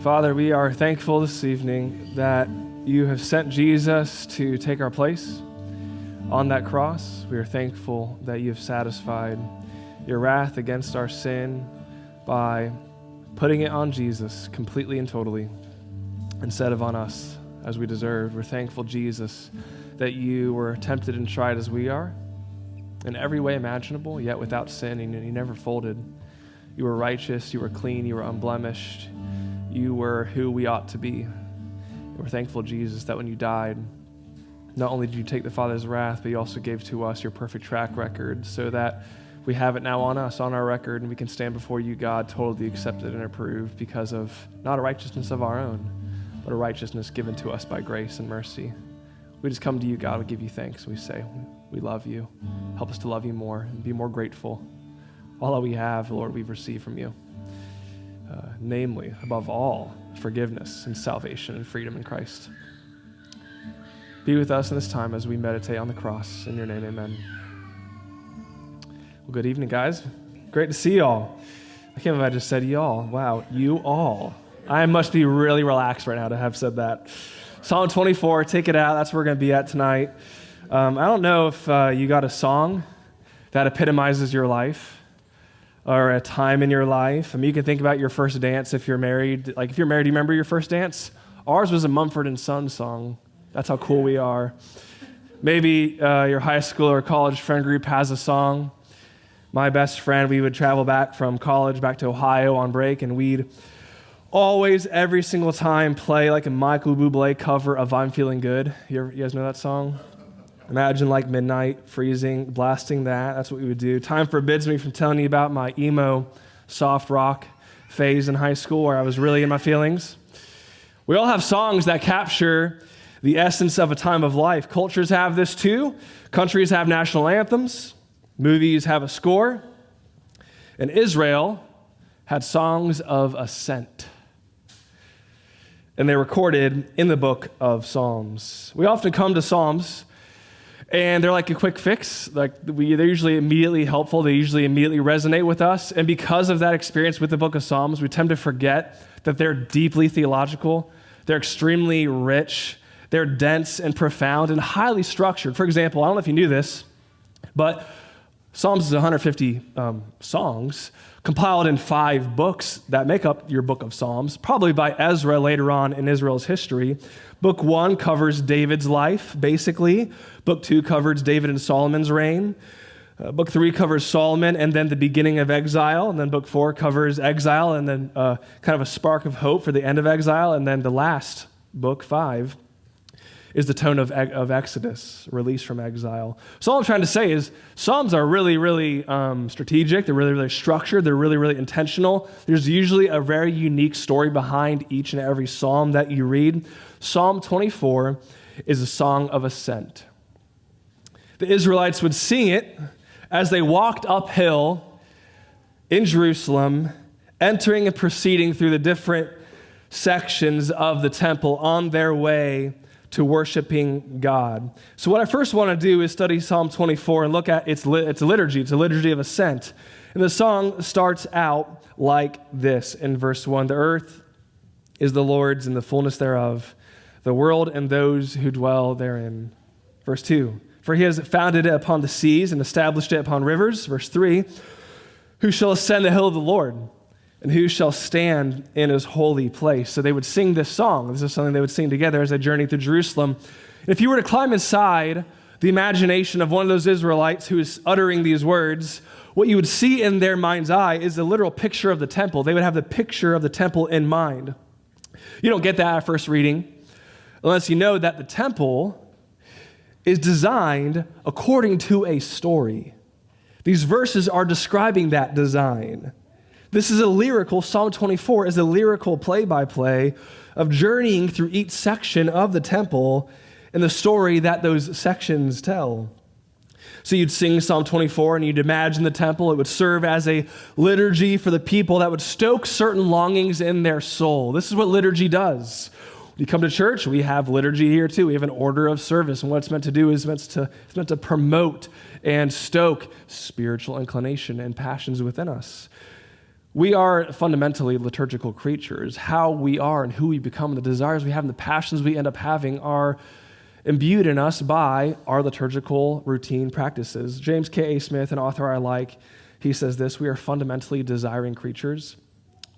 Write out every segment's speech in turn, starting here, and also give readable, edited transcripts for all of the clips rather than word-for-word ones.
Father, we are thankful this evening that you have sent Jesus to take our place on that cross. We are thankful that you have satisfied your wrath against our sin by putting it on Jesus completely and totally instead of on us as we deserved. We're thankful, Jesus, that you were tempted and tried as we are in every way imaginable, yet without sin, and you never folded. You were righteous, you were clean, you were unblemished. You were who we ought to be. And we're thankful, Jesus, that when you died, not only did you take the Father's wrath, but you also gave to us your perfect track record so that we have it now on us, on our record, and we can stand before you, God, totally accepted and approved because of not a righteousness of our own, but a righteousness given to us by grace and mercy. We just come to you, God. We give you thanks. We say, we love you. Help us to love you more and be more grateful. All that we have, Lord, we've received from you. Namely, above all, forgiveness and salvation and freedom in Christ. Be with us in this time as we meditate on the cross. In your name, amen. Well, good evening, guys. Great to see y'all. I can't believe I just said y'all. Wow, you all. I must be really relaxed right now to have said that. Psalm 24, take it out. That's where we're going to be at tonight. I don't know if you got a song that epitomizes your life or a time in your life. I mean, you can think about your first dance if you're married. Like, if you're married, do you remember your first dance? Ours was a Mumford & Sons song. That's how cool we are. Maybe your high school or college friend group has a song. My best friend, we would travel back from college back to Ohio on break, and we'd always, every single time, play like a Michael Bublé cover of I'm Feeling Good. You guys know that song? Imagine like midnight, freezing, blasting that. That's what we would do. Time forbids me from telling you about my emo soft rock phase in high school where I was really in my feelings. We all have songs that capture the essence of a time of life. Cultures have this too. Countries have national anthems. Movies have a score. And Israel had songs of ascent. And they're recorded in the book of Psalms. We often come to Psalms and they're like a quick fix. They're usually immediately helpful. They usually immediately resonate with us. And because of that experience with the book of Psalms, we tend to forget that they're deeply theological. They're extremely rich. They're dense and profound and highly structured. For example, I don't know if you knew this, but Psalms is 150 songs compiled in 5 books that make up your book of Psalms, probably by Ezra later on in Israel's history. Book 1 covers David's life, basically. Book 2 covers David and Solomon's reign. Book 3 covers Solomon and then the beginning of exile. And then book 4 covers exile and then kind of a spark of hope for the end of exile. And then the last, book 5, is the tone of Exodus, release from exile. So all I'm trying to say is Psalms are really, really strategic. They're really, really structured. They're really, really intentional. There's usually a very unique story behind each and every psalm that you read. Psalm 24 is a song of ascent. The Israelites would sing it as they walked uphill in Jerusalem, entering and proceeding through the different sections of the temple on their way to worshiping God. So what I first want to do is study Psalm 24 and look at its liturgy. It's a liturgy of ascent. And the song starts out like this in verse 1. The earth is the Lord's and the fullness thereof, the world and those who dwell therein. Verse 2. For he has founded it upon the seas and established it upon rivers. Verse 3. Who shall ascend the hill of the Lord? And who shall stand in his holy place? So they would sing this song. This is something they would sing together as they journeyed through Jerusalem. If you were to climb inside the imagination of one of those Israelites who is uttering these words, what you would see in their mind's eye is a literal picture of the temple. They would have the picture of the temple in mind. You don't get that at first reading unless you know that the temple is designed according to a story. These verses are describing that design. This is a lyrical, Psalm 24 is a lyrical play-by-play of journeying through each section of the temple and the story that those sections tell. So you'd sing Psalm 24 and you'd imagine the temple. It would serve as a liturgy for the people that would stoke certain longings in their soul. This is what liturgy does. When you come to church, we have liturgy here too. We have an order of service, and what it's meant to do is it's meant to promote and stoke spiritual inclination and passions within us. We are fundamentally liturgical creatures. How we are and who we become, the desires we have and the passions we end up having are imbued in us by our liturgical routine practices. James K.A. Smith, an author I like, he says this: we are fundamentally desiring creatures.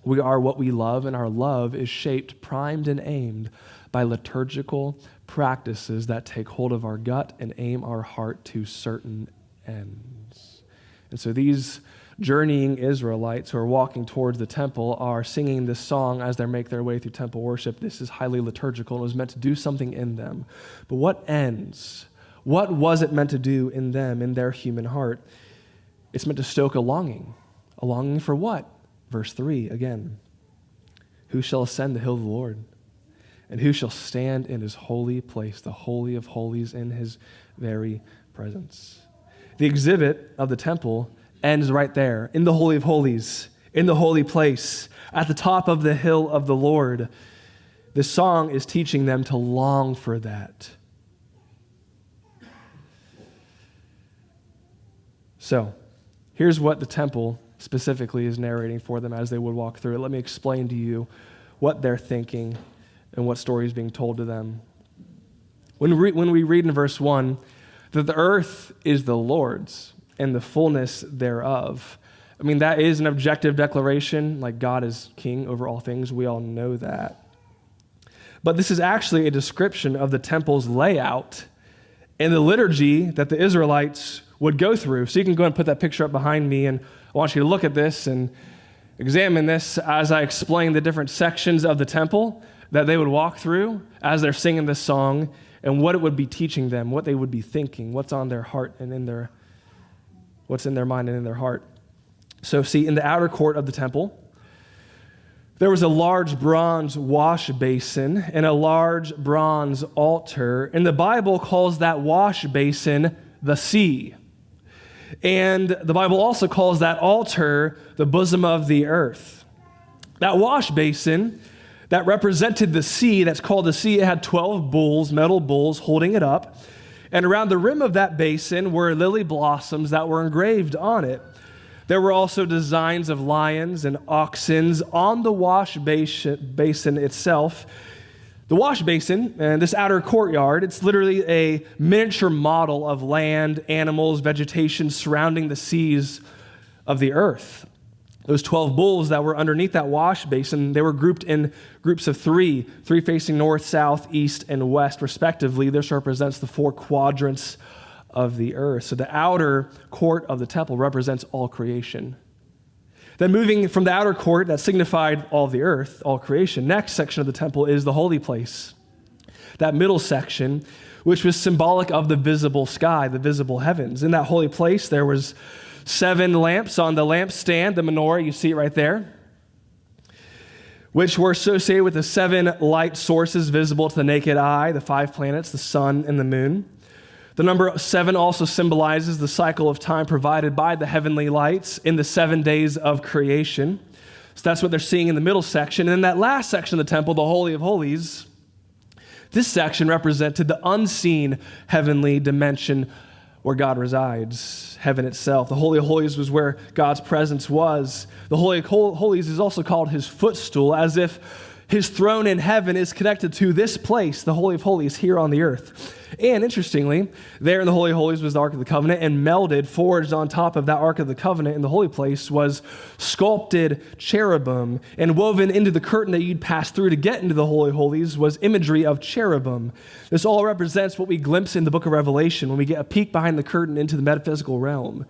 We are what we love, and our love is shaped, primed, and aimed by liturgical practices that take hold of our gut and aim our heart to certain ends. And so these journeying Israelites who are walking towards the temple are singing this song as they make their way through temple worship. This is highly liturgical and was meant to do something in them. But what ends? What was it meant to do in them, in their human heart? It's meant to stoke a longing. A longing for what? Verse 3 again. Who shall ascend the hill of the Lord? And who shall stand in his holy place, the holy of holies, in his very presence? The exhibit of the temple ends right there, in the Holy of Holies, in the holy place, at the top of the hill of the Lord. This song is teaching them to long for that. So, here's what the temple specifically is narrating for them as they would walk through it. Let me explain to you what they're thinking and what story is being told to them. When we read in verse 1 that the earth is the Lord's and the fullness thereof, I mean, that is an objective declaration, like God is king over all things. We all know that. But this is actually a description of the temple's layout and the liturgy that the Israelites would go through. So you can go ahead and put that picture up behind me, and I want you to look at this and examine this as I explain the different sections of the temple that they would walk through as they're singing this song, and what it would be teaching them, what they would be thinking, what's on their heart and what's in their mind and in their heart. So see, in the outer court of the temple, there was a large bronze wash basin and a large bronze altar, and the Bible calls that wash basin the sea. And the Bible also calls that altar the bosom of the earth. That wash basin that represented the sea, that's called the sea, it had 12 bulls, metal bulls, holding it up. And around the rim of that basin were lily blossoms that were engraved on it. There were also designs of lions and oxen on the wash basin itself. The wash basin and this outer courtyard, it's literally a miniature model of land, animals, vegetation surrounding the seas of the earth. Those 12 bulls that were underneath that wash basin, they were grouped in groups of three facing north, south, east, and west, respectively. This represents the four quadrants of the earth. So the outer court of the temple represents all creation. Then moving from the outer court that signified all the earth, all creation, next section of the temple is the holy place. That middle section, which was symbolic of the visible sky, the visible heavens. In that holy place, there was 7 lamps on the lampstand, the menorah, you see it right there, which were associated with the 7 light sources visible to the naked eye, the 5 planets, the sun, and the moon. The number 7 also symbolizes the cycle of time provided by the heavenly lights in the 7 days of creation. So that's what they're seeing in the middle section. And in that last section of the temple, the Holy of Holies, this section represented the unseen heavenly dimension where God resides, heaven itself. The Holy of Holies was where God's presence was. The Holy of Holies is also called his footstool, as if his throne in heaven is connected to this place, the Holy of Holies, here on the earth. And interestingly, there in the Holy of Holies was the Ark of the Covenant, and melded, forged on top of that Ark of the Covenant in the holy place was sculpted cherubim, and woven into the curtain that you'd pass through to get into the Holy of Holies was imagery of cherubim. This all represents what we glimpse in the book of Revelation when we get a peek behind the curtain into the metaphysical realm,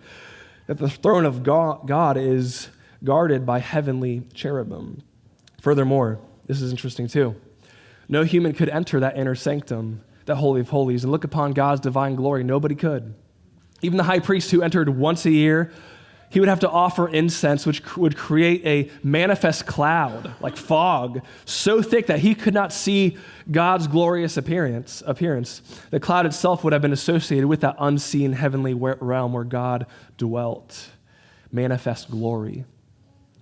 that the throne of God is guarded by heavenly cherubim. Furthermore, this is interesting too. No human could enter that inner sanctum, that Holy of Holies, and look upon God's divine glory. Nobody could. Even the high priest who entered once a year, he would have to offer incense, which would create a manifest cloud, like fog, so thick that he could not see God's glorious appearance. The cloud itself would have been associated with that unseen heavenly realm where God dwelt. Manifest glory.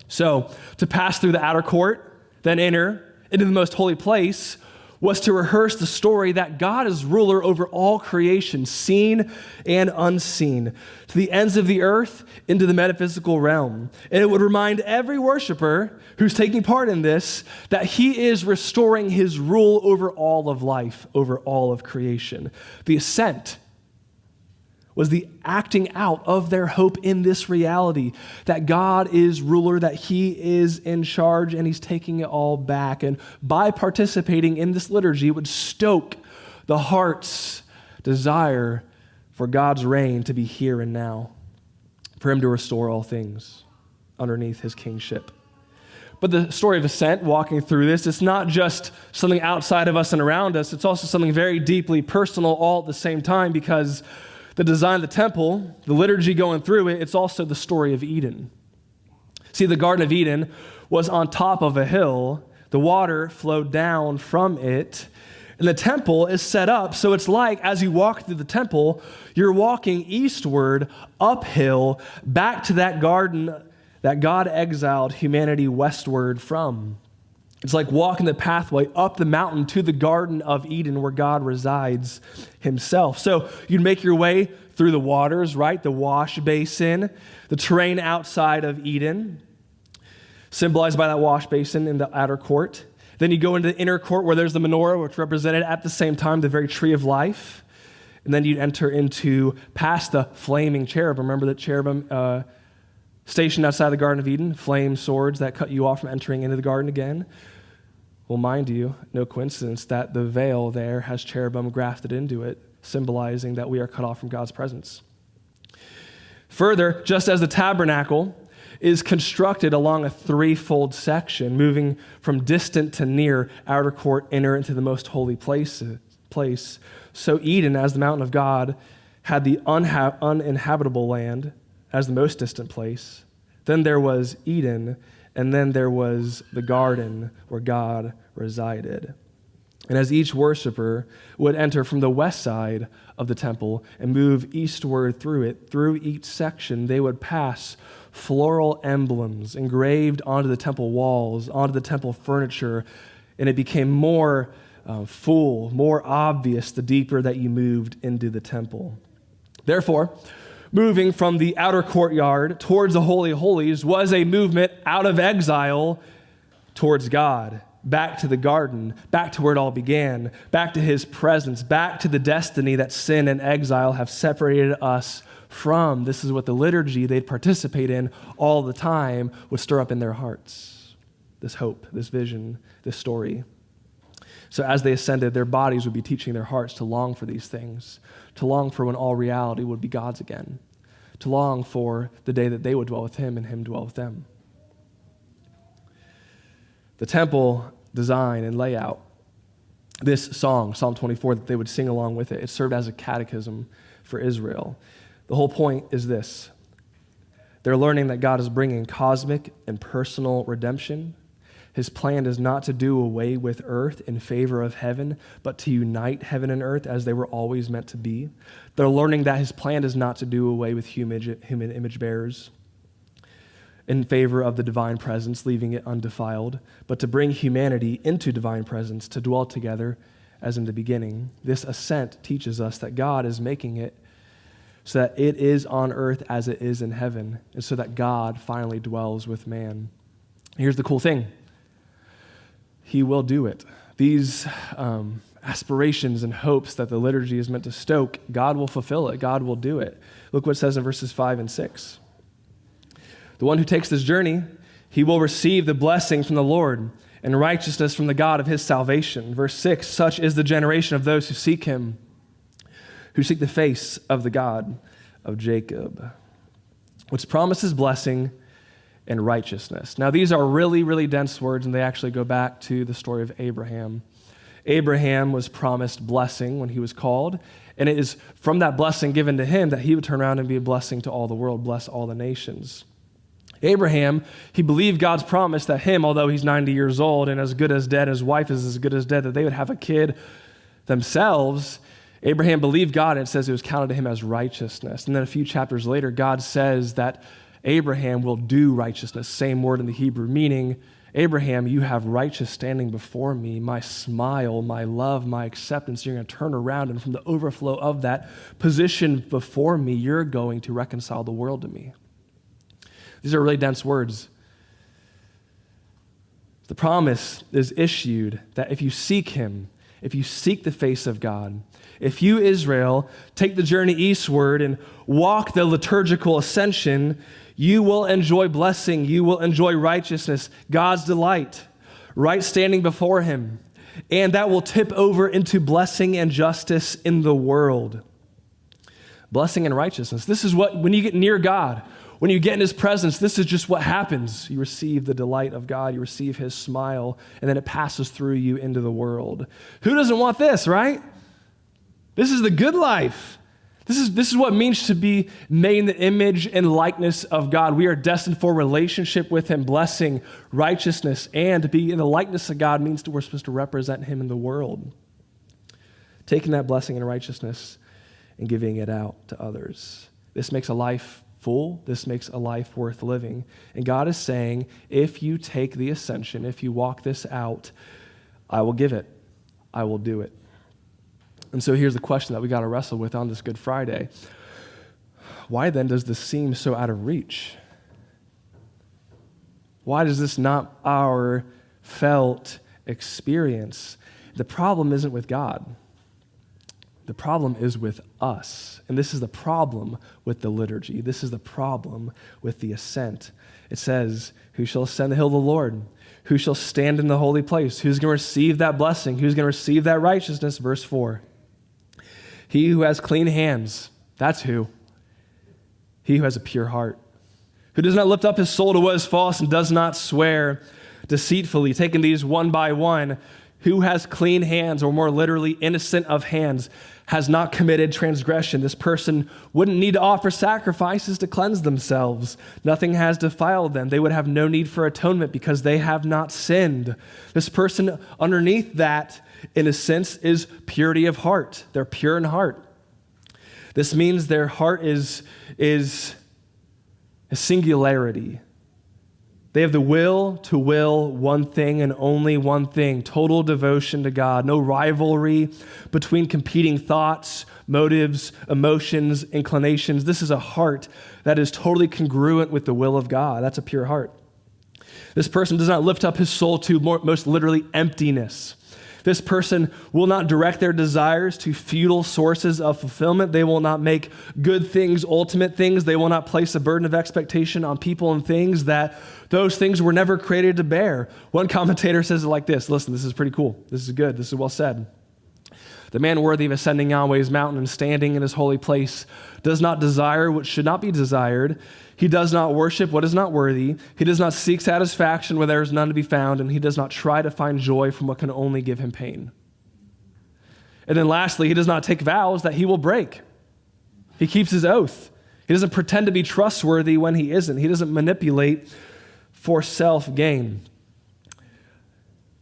So, to pass through the outer court, then enter into the most holy place, was to rehearse the story that God is ruler over all creation, seen and unseen, to the ends of the earth, into the metaphysical realm. And it would remind every worshiper who's taking part in this that he is restoring his rule over all of life, over all of creation. The ascent was the acting out of their hope in this reality, that God is ruler, that he is in charge, and he's taking it all back. And by participating in this liturgy, it would stoke the heart's desire for God's reign to be here and now, for him to restore all things underneath his kingship. But the story of ascent, walking through this, it's not just something outside of us and around us, it's also something very deeply personal all at the same time, because the design of the temple, the liturgy going through it, it's also the story of Eden. See, the Garden of Eden was on top of a hill. The water flowed down from it. And the temple is set up, so it's like as you walk through the temple, you're walking eastward, uphill, back to that garden that God exiled humanity westward from. It's like walking the pathway up the mountain to the Garden of Eden where God resides himself. So you'd make your way through the waters, right? The wash basin, the terrain outside of Eden, symbolized by that wash basin in the outer court. Then you go into the inner court where there's the menorah, which represented at the same time the very tree of life. And then you'd enter into past the flaming cherub. Remember that cherubim stationed outside the Garden of Eden, flame swords that cut you off from entering into the garden again. Well, mind you, no coincidence that the veil there has cherubim grafted into it, symbolizing that we are cut off from God's presence. Further, just as the tabernacle is constructed along a threefold section, moving from distant to near, outer court, inner, into the most holy place, so Eden, as the mountain of God, had the uninhabitable land as the most distant place. Then there was Eden, and then there was the garden where God resided. And as each worshiper would enter from the west side of the temple and move eastward through it, through each section, they would pass floral emblems engraved onto the temple walls, onto the temple furniture, and it became more full, more obvious the deeper that you moved into the temple. Therefore, moving from the outer courtyard towards the Holy of Holies was a movement out of exile towards God, back to the garden, back to where it all began, back to his presence, back to the destiny that sin and exile have separated us from. This is what the liturgy they'd participate in all the time would stir up in their hearts. This hope, this vision, this story. So as they ascended, their bodies would be teaching their hearts to long for these things, to long for when all reality would be God's again, to long for the day that they would dwell with him and him dwell with them. The temple design and layout, this song, Psalm 24, that they would sing along with it, it served as a catechism for Israel. The whole point is this. They're learning that God is bringing cosmic and personal redemption. His plan is not to do away with earth in favor of heaven, but to unite heaven and earth as they were always meant to be. They're learning that his plan is not to do away with human image bearers in favor of the divine presence, leaving it undefiled, but to bring humanity into divine presence, to dwell together as in the beginning. This ascent teaches us that God is making it so that it is on earth as it is in heaven, and so that God finally dwells with man. Here's the cool thing. He will do it. These aspirations and hopes that the liturgy is meant to stoke, God will fulfill it. God will do it. Look what it says in verses 5 and 6. The one who takes this journey, he will receive the blessing from the Lord and righteousness from the God of his salvation. Verse 6, such is the generation of those who seek him, who seek the face of the God of Jacob, which promises blessing and righteousness. Now, these are really, really dense words, and they actually go back to the story of Abraham. Abraham was promised blessing when he was called, and it is from that blessing given to him that he would turn around and be a blessing to all the world, bless all the nations. Abraham, he believed God's promise that him, although he's 90 years old and as good as dead, his wife is as good as dead, that they would have a kid themselves. Abraham believed God, and it says it was counted to him as righteousness. And then a few chapters later, God says that Abraham will do righteousness, same word in the Hebrew, meaning Abraham, you have righteous standing before me, my smile, my love, my acceptance. You're going to turn around, and from the overflow of that position before me, you're going to reconcile the world to me. These are really dense words. The promise is issued that if you seek him, if you seek the face of God, if you, Israel, take the journey eastward and walk the liturgical ascension, you will enjoy blessing, you will enjoy righteousness, God's delight, right standing before him, and that will tip over into blessing and justice in the world. Blessing and righteousness. This is what, when you get near God, when you get in his presence, this is just what happens. You receive the delight of God, you receive his smile, and then it passes through you into the world. Who doesn't want this, right? This is the good life. This is what it means to be made in the image and likeness of God. We are destined for relationship with him, blessing, righteousness, and to be in the likeness of God means that we're supposed to represent him in the world. Taking that blessing and righteousness and giving it out to others. This makes a life full. This makes a life worth living. And God is saying, if you take the ascension, if you walk this out, I will give it. I will do it. And so here's the question that we got to wrestle with on this Good Friday. Why then does this seem so out of reach? Why is this not our felt experience? The problem isn't with God. The problem is with us. And this is the problem with the liturgy. This is the problem with the ascent. It says, who shall ascend the hill of the Lord? Who shall stand in the holy place? Who's going to receive that blessing? Who's going to receive that righteousness? Verse 4. He who has clean hands, that's who. He who has a pure heart, who does not lift up his soul to what is false and does not swear deceitfully. Taking these one by one, who has clean hands, or more literally, innocent of hands, has not committed transgression. This person wouldn't need to offer sacrifices to cleanse themselves. Nothing has defiled them. They would have no need for atonement because they have not sinned. This person underneath that, in a sense, is purity of heart. They're pure in heart. This means their heart is a singularity. They have the will to will one thing and only one thing, total devotion to God, no rivalry between competing thoughts, motives, emotions, inclinations. This is a heart that is totally congruent with the will of God. That's a pure heart. This person does not lift up his soul to most literally emptiness. This person will not direct their desires to futile sources of fulfillment. They will not make good things ultimate things. They will not place a burden of expectation on people and things that those things were never created to bear. One commentator says it like this. Listen, this is pretty cool. This is good. This is well said. The man worthy of ascending Yahweh's mountain and standing in his holy place does not desire what should not be desired. He does not worship what is not worthy. He does not seek satisfaction where there is none to be found, and he does not try to find joy from what can only give him pain. And then lastly, he does not take vows that he will break. He keeps his oath. He doesn't pretend to be trustworthy when he isn't. He doesn't manipulate for self-gain.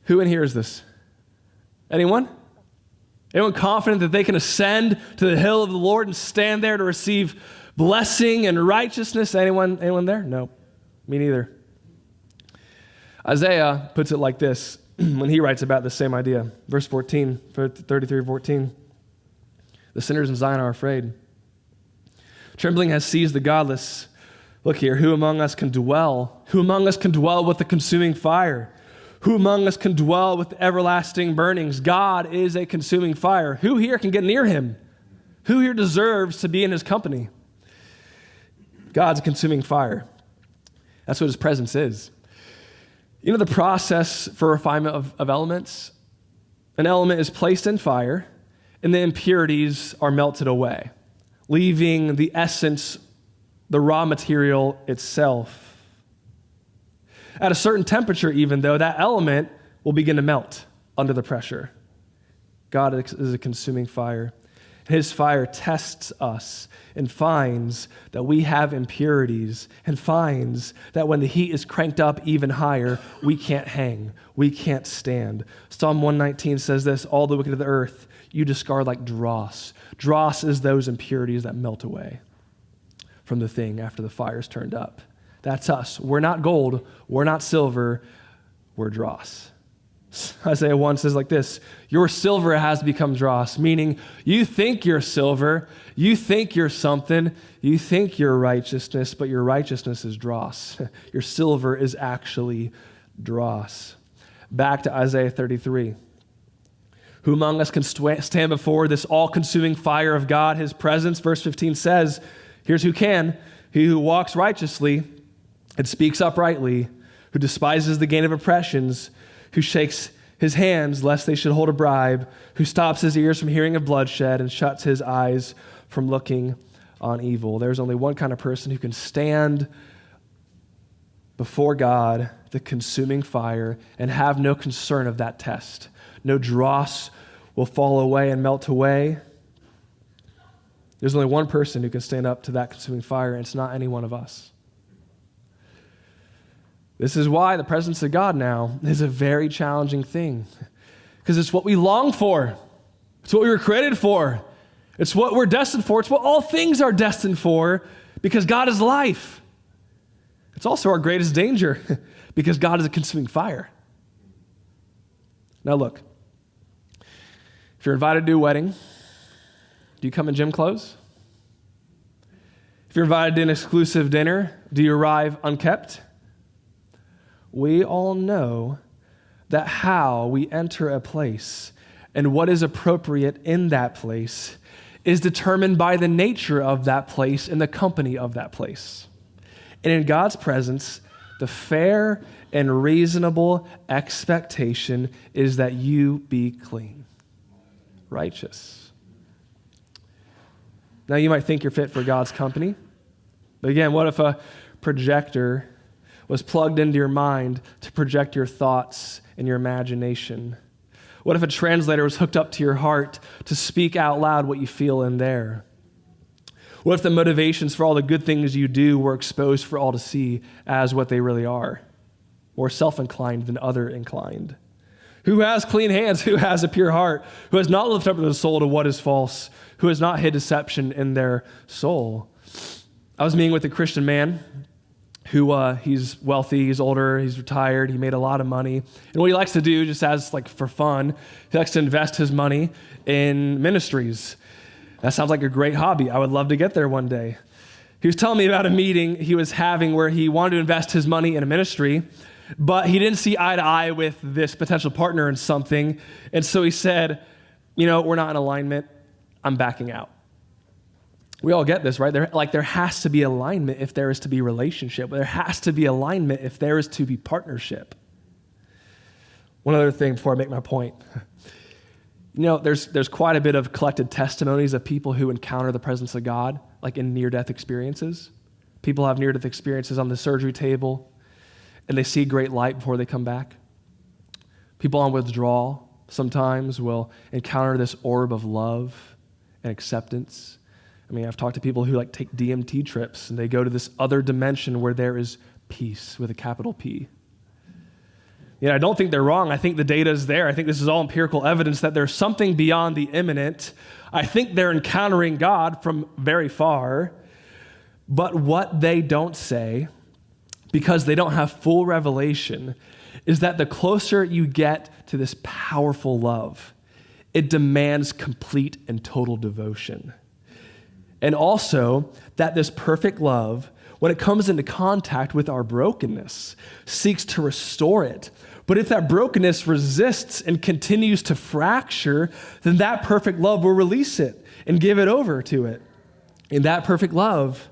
Who in here is this? Anyone? Anyone confident that they can ascend to the hill of the Lord and stand there to receive blessing and righteousness? Anyone there? No, me neither. Isaiah puts it like this when he writes about the same idea. Verse 14, 33:14. The sinners in Zion are afraid. Trembling has seized the godless. Look here, who among us can dwell? Who among us can dwell with the consuming fire? Who among us can dwell with everlasting burnings? God is a consuming fire. Who here can get near him? Who here deserves to be in his company? God's a consuming fire. That's what his presence is. You know the process for refinement of elements? An element is placed in fire, and the impurities are melted away, leaving the essence, the raw material itself. At a certain temperature, even though, that element will begin to melt under the pressure. God is a consuming fire. His fire tests us and finds that we have impurities and finds that when the heat is cranked up even higher, we can't hang, we can't stand. Psalm 119 says this, all the wicked of the earth you discard like dross. Dross is those impurities that melt away from the thing after the fire's turned up. That's us. We're not gold. We're not silver. were dross. Isaiah 1 says like this, your silver has become dross, meaning you think you're silver, you think you're something, you think you're righteousness, but your righteousness is dross. Your silver is actually dross. Back to Isaiah 33. Who among us can stand before this all-consuming fire of God, his presence? Verse 15 says, here's who can. He who walks righteously and speaks uprightly, who despises the gain of oppressions, who shakes his hands lest they should hold a bribe, who stops his ears from hearing of bloodshed and shuts his eyes from looking on evil. There's only one kind of person who can stand before God, the consuming fire, and have no concern of that test. No dross will fall away and melt away. There's only one person who can stand up to that consuming fire, and it's not any one of us. This is why the presence of God now is a very challenging thing, because it's what we long for. It's what we were created for. It's what we're destined for. It's what all things are destined for, because God is life. It's also our greatest danger, because God is a consuming fire. Now look, if you're invited to a wedding, do you come in gym clothes? If you're invited to an exclusive dinner, do you arrive unkept? We all know that how we enter a place and what is appropriate in that place is determined by the nature of that place and the company of that place. And in God's presence, the fair and reasonable expectation is that you be clean, righteous. Now you might think you're fit for God's company, but again, what if a projector was plugged into your mind to project your thoughts and your imagination? What if a translator was hooked up to your heart to speak out loud what you feel in there? What if the motivations for all the good things you do were exposed for all to see as what they really are? More self-inclined than other-inclined. Who has clean hands? Who has a pure heart? Who has not lifted up the soul to what is false? Who has not hid deception in their soul? I was meeting with a Christian man who he's wealthy, he's older, he's retired, he made a lot of money. And what he likes to do, just as like for fun, he likes to invest his money in ministries. That sounds like a great hobby. I would love to get there one day. He was telling me about a meeting he was having where he wanted to invest his money in a ministry, but he didn't see eye to eye with this potential partner in something. And so he said, we're not in alignment. I'm backing out. We all get this, right? There has to be alignment if there is to be relationship. There has to be alignment if there is to be partnership. One other thing before I make my point. There's quite a bit of collected testimonies of people who encounter the presence of God, like in near-death experiences. People have near-death experiences on the surgery table, and they see great light before they come back. People on withdrawal sometimes will encounter this orb of love and acceptance. I've talked to people who take DMT trips, and they go to this other dimension where there is peace with a capital P. I don't think they're wrong. I think the data is there. I think this is all empirical evidence that there's something beyond the imminent. I think they're encountering God from very far. But what they don't say, because they don't have full revelation, is that the closer you get to this powerful love, it demands complete and total devotion. And also that this perfect love, when it comes into contact with our brokenness, seeks to restore it. But if that brokenness resists and continues to fracture, then that perfect love will release it and give it over to it. And that perfect love,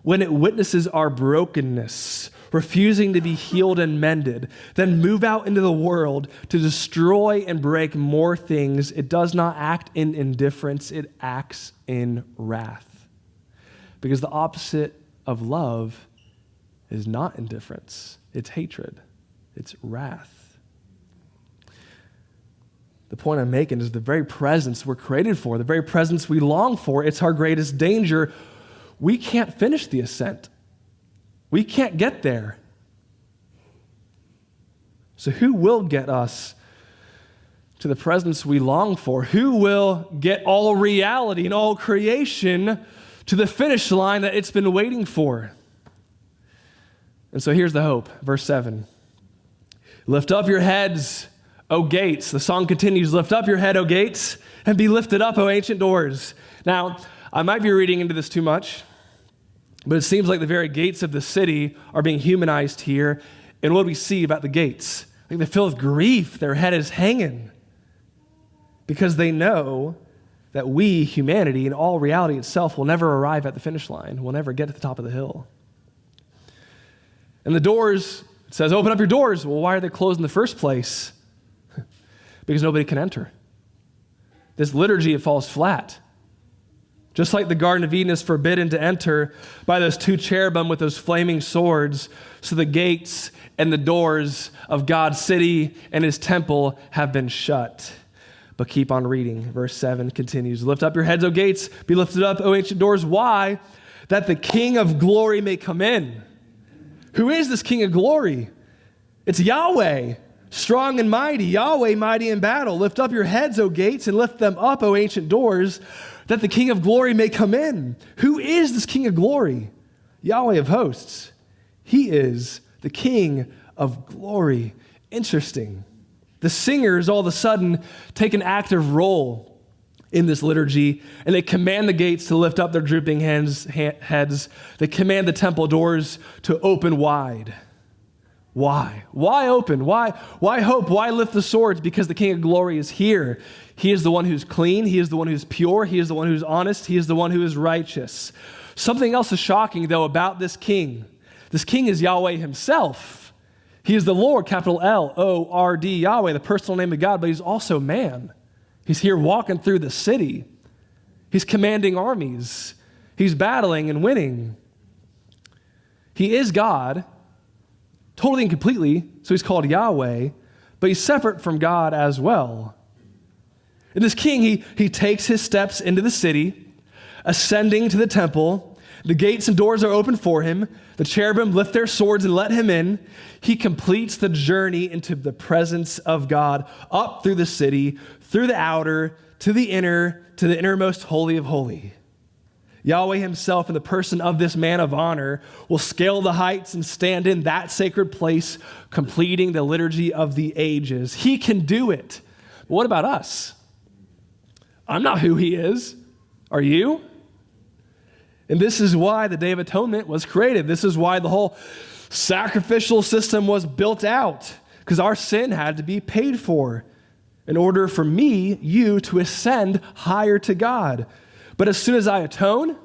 when it witnesses our brokenness, refusing to be healed and mended, then move out into the world to destroy and break more things, it does not act in indifference, it acts in wrath. Because the opposite of love is not indifference, it's hatred, it's wrath. The point I'm making is the very presence we're created for, the very presence we long for, it's our greatest danger. We can't finish the ascent. We can't get there. So who will get us to the presence we long for? Who will get all reality and all creation to the finish line that it's been waiting for? And so here's the hope. Verse 7. Lift up your heads, O gates. The song continues, lift up your head, O gates, and be lifted up, O ancient doors. Now, I might be reading into this too much, but it seems like the very gates of the city are being humanized here. And what do we see about the gates? Like they fill with grief. Their head is hanging because they know that we, humanity, and all reality itself will never arrive at the finish line. We'll never get to the top of the hill. And the doors, it says, open up your doors. Well, why are they closed in the first place? Because nobody can enter. This liturgy, it falls flat. Just like the Garden of Eden is forbidden to enter by those two cherubim with those flaming swords, so the gates and the doors of God's city and his temple have been shut. But keep on reading. Verse 7 continues, lift up your heads, O gates, be lifted up, O ancient doors. Why? That the King of glory may come in. Who is this King of glory? It's Yahweh, strong and mighty, Yahweh mighty in battle. Lift up your heads, O gates, and lift them up, O ancient doors, that the King of glory may come in. Who is this King of glory? Yahweh of hosts. He is the King of glory. Interesting. The singers all of a sudden take an active role in this liturgy, and they command the gates to lift up their drooping heads. They command the temple doors to open wide. Why? Why open? Why hope? Why lift the swords? Because the King of glory is here. He is the one who's clean. He is the one who's pure. He is the one who's honest. He is the one who is righteous. Something else is shocking, though, about this king. This king is Yahweh himself. He is the Lord, capital L-O-R-D, Yahweh, the personal name of God, but he's also man. He's here walking through the city. He's commanding armies. He's battling and winning. He is God, totally and completely, so he's called Yahweh, but he's separate from God as well. And this king, he takes his steps into the city, ascending to the temple. The gates and doors are open for him. The cherubim lift their swords and let him in. He completes the journey into the presence of God, up through the city, through the outer, to the inner, to the innermost holy of holy. Yahweh himself, in the person of this man of honor, will scale the heights and stand in that sacred place, completing the liturgy of the ages. He can do it. But what about us? I'm not who he is. Are you? And this is why the Day of Atonement was created. This is why the whole sacrificial system was built out, because our sin had to be paid for in order for me, you, to ascend higher to God. But as soon as I atone,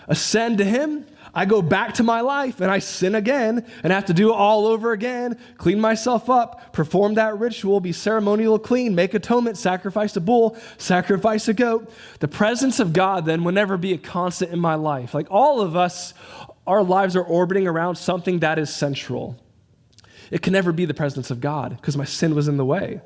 ascend to him, I go back to my life and I sin again and have to do it all over again, clean myself up, perform that ritual, be ceremonial clean, make atonement, sacrifice a bull, sacrifice a goat. The presence of God then will never be a constant in my life. Like all of us, our lives are orbiting around something that is central. It can never be the presence of God because my sin was in the way.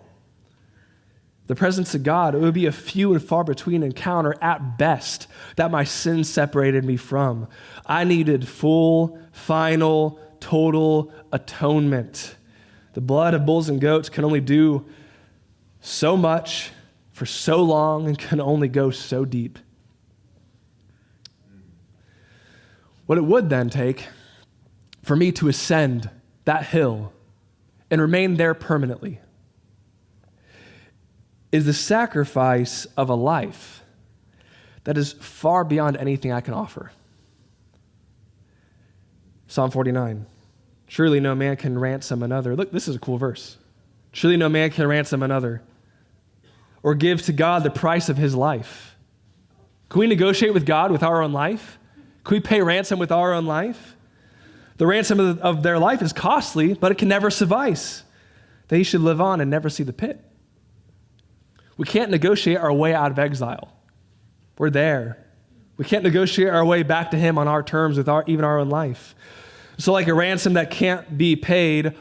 The presence of God, it would be a few and far between encounter at best that my sin separated me from. I needed full, final, total atonement. The blood of bulls and goats can only do so much for so long and can only go so deep. What it would then take for me to ascend that hill and remain there permanently is the sacrifice of a life that is far beyond anything I can offer. Psalm 49, surely no man can ransom another. Look, this is a cool verse. Surely no man can ransom another or give to God the price of his life. Can we negotiate with God with our own life? Can we pay ransom with our own life? The ransom of their life is costly, but it can never suffice. They should live on and never see the pit. We can't negotiate our way out of exile. We're there. We can't negotiate our way back to him on our terms with even our own life. So like a ransom that can't be paid,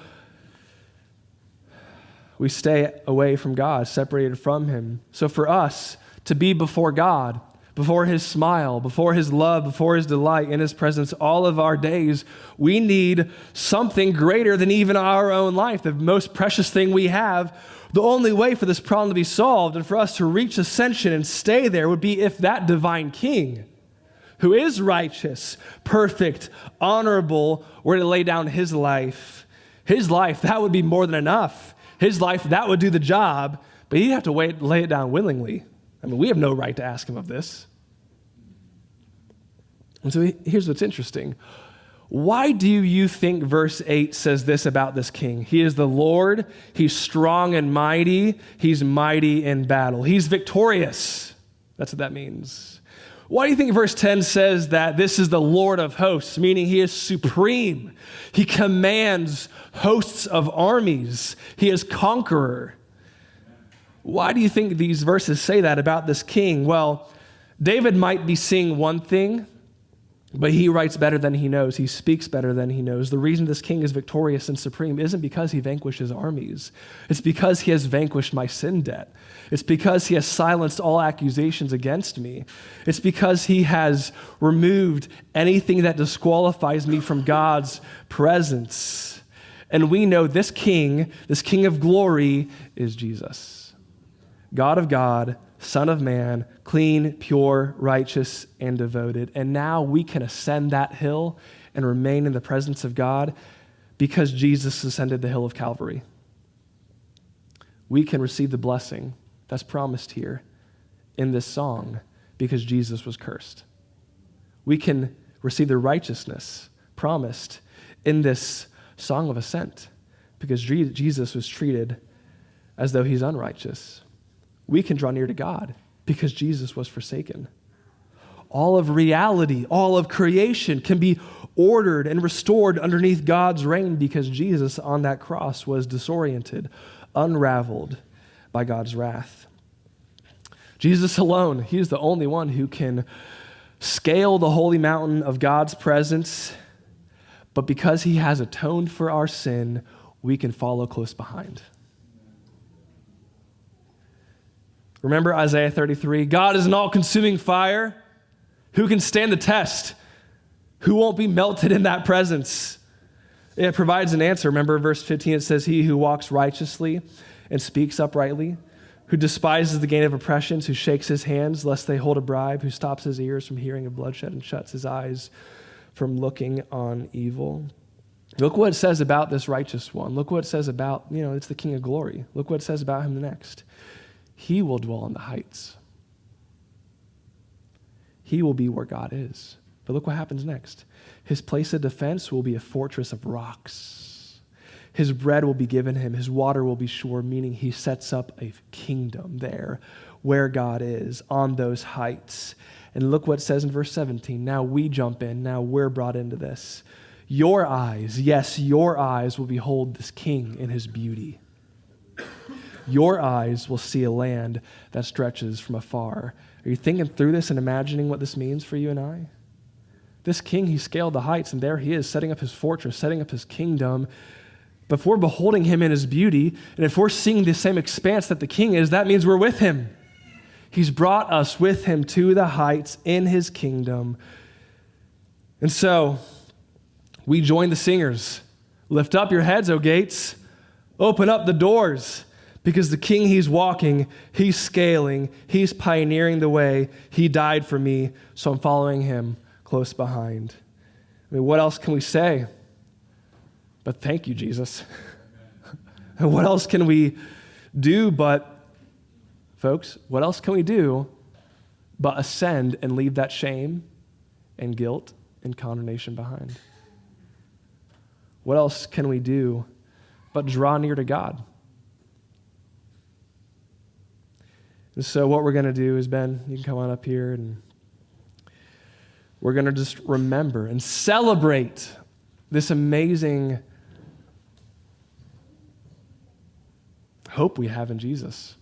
we stay away from God, separated from him. So for us to be before God, before his smile, before his love, before his delight, in his presence all of our days, we need something greater than even our own life, the most precious thing we have. The only way for this problem to be solved and for us to reach ascension and stay there would be if that divine king, who is righteous, perfect, honorable, were to lay down his life His life, that would be more than enough. His life, that would do the job, but he'd have to lay it down willingly. I mean, we have no right to ask him of this. And so here's what's interesting. Why do you think verse 8 says this about this king? He is the Lord. He's strong and mighty. He's mighty in battle. He's victorious. That's what that means. Why do you think verse 10 says that this is the Lord of hosts, meaning he is supreme? He commands hosts of armies. He is conqueror. Why do you think these verses say that about this king? Well, David might be seeing one thing, but he writes better than he knows. He speaks better than he knows. The reason this king is victorious and supreme isn't because he vanquishes armies. It's because he has vanquished my sin debt. It's because he has silenced all accusations against me. It's because he has removed anything that disqualifies me from God's presence. And we know this king of glory, is Jesus. God of God, Son of man, clean, pure, righteous, and devoted. And now we can ascend that hill and remain in the presence of God because Jesus ascended the hill of Calvary. We can receive the blessing that's promised here in this song because Jesus was cursed. We can receive the righteousness promised in this song of ascent because Jesus was treated as though he's unrighteous. We can draw near to God because Jesus was forsaken. All of reality, all of creation can be ordered and restored underneath God's reign because Jesus on that cross was disoriented, unraveled by God's wrath. Jesus alone, he is the only one who can scale the holy mountain of God's presence, but because he has atoned for our sin, we can follow close behind. Remember Isaiah 33? God is an all-consuming fire. Who can stand the test? Who won't be melted in that presence? It provides an answer. Remember verse 15, it says, he who walks righteously and speaks uprightly, who despises the gain of oppressions, who shakes his hands lest they hold a bribe, who stops his ears from hearing of bloodshed and shuts his eyes from looking on evil. Look what it says about this righteous one. Look what it says about, it's the King of glory. Look what it says about him next. He will dwell on the heights. He will be where God is. But look what happens next. His place of defense will be a fortress of rocks. His bread will be given him. His water will be sure, meaning he sets up a kingdom there where God is on those heights. And look what it says in verse 17. Now we jump in. Now we're brought into this. Your eyes, yes, your eyes will behold this king in his beauty. Your eyes will see a land that stretches from afar. Are you thinking through this and imagining what this means for you and I? This king, he scaled the heights, and there he is, setting up his fortress, setting up his kingdom. But if we're beholding him in his beauty, and if we're seeing the same expanse that the king is, that means we're with him. He's brought us with him to the heights in his kingdom. And so, we join the singers. Lift up your heads, O gates. Open up the doors. Because the king he's walking, he's scaling, he's pioneering the way. He died for me, so I'm following him close behind. I mean, what else can we say? But thank you, Jesus. And what else can we do but, folks, what else can we do but ascend and leave that shame and guilt and condemnation behind? What else can we do but draw near to God? And so what we're going to do is, Ben, you can come on up here, and we're going to just remember and celebrate this amazing hope we have in Jesus.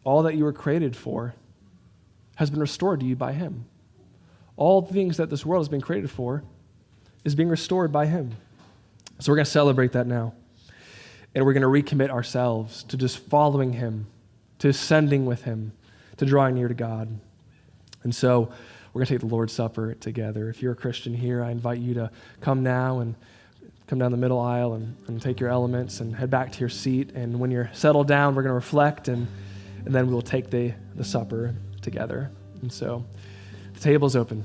All that you were created for has been restored to you by him. All the things that this world has been created for is being restored by him. So we're going to celebrate that now. And we're going to recommit ourselves to just following him, to ascending with him, to drawing near to God. And so we're going to take the Lord's Supper together. If you're a Christian here, I invite you to come now and come down the middle aisle and take your elements and head back to your seat. And when you're settled down, we're going to reflect, and then we'll take the supper together. And so the table's open.